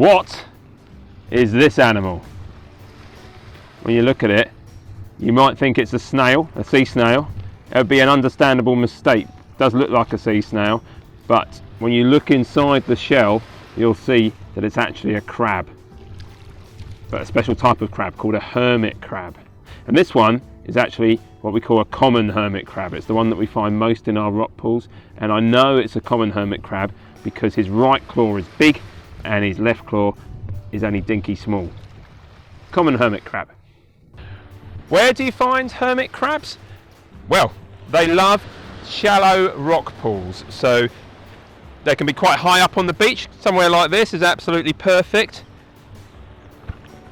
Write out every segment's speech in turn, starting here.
What is this animal? When you look at it, you might think it's a snail, a sea snail. It would be an understandable mistake. It does look like a sea snail, but when you look inside the shell, you'll see that it's actually a crab, but a special type of crab called a hermit crab. And this one is actually what we call a common hermit crab. It's the one that we find most in our rock pools, and I know it's a common hermit crab because his right claw is big and his left claw is only dinky small. Common hermit crab. Where do you find hermit crabs? Well, they love shallow rock pools, so they can be quite high up on the beach. Somewhere like this is absolutely perfect.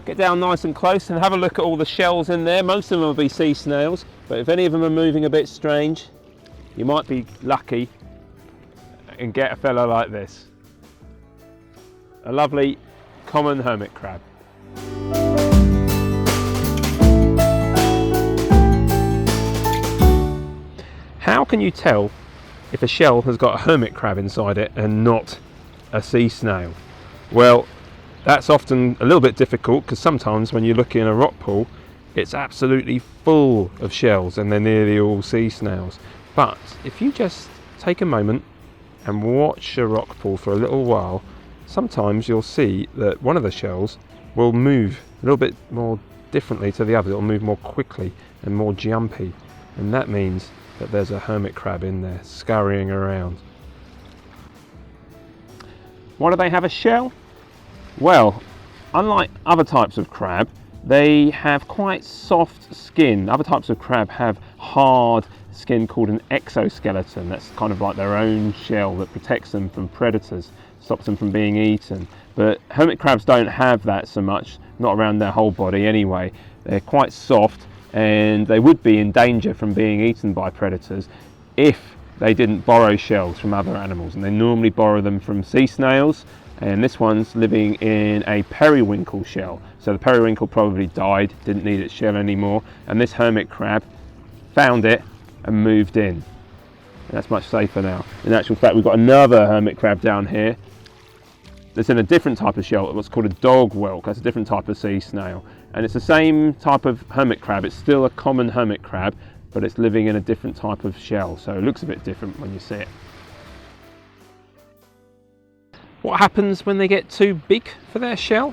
Get down nice and close and have a look at all the shells in there. Most of them will be sea snails, but if any of them are moving a bit strange, you might be lucky and get a fellow like this. A lovely common hermit crab. How can you tell if a shell has got a hermit crab inside it and not a sea snail? Well, that's often a little bit difficult because sometimes when you look in a rock pool, it's absolutely full of shells and they're nearly all sea snails. But if you just take a moment and watch a rock pool for a little while, sometimes you'll see that one of the shells will move a little bit more differently to the other. It'll move more quickly and more jumpy, and that means that there's a hermit crab in there scurrying around. Why do they have a shell? Well, unlike other types of crab, they have quite soft skin. Other types of crab have hard skin called an exoskeleton. That's kind of like their own shell that protects them from predators, stops them from being eaten. But hermit crabs don't have that so much, not around their whole body anyway. They're quite soft and they would be in danger from being eaten by predators if they didn't borrow shells from other animals, and they normally borrow them from sea snails, and this one's living in a periwinkle shell. So the periwinkle probably died, didn't need its shell anymore, and this hermit crab found it and moved in. And that's much safer now. In actual fact, we've got another hermit crab down here that's in a different type of shell, what's called a dog whelk. That's a different type of sea snail. And it's the same type of hermit crab. It's still a common hermit crab, but it's living in a different type of shell. So it looks a bit different when you see it. What happens when they get too big for their shell?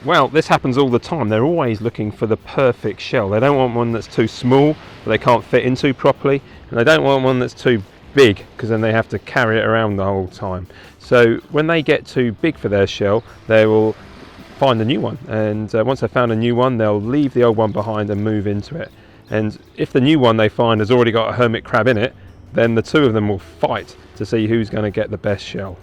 Well, this happens all the time. They're always looking for the perfect shell. They don't want one that's too small that they can't fit into properly, and they don't want one that's too big because then they have to carry it around the whole time. So when they get too big for their shell, they will find a new one, and once they've found a new one, they'll leave the old one behind and move into it. And if the new one they find has already got a hermit crab in it, then the two of them will fight to see who's going to get the best shell.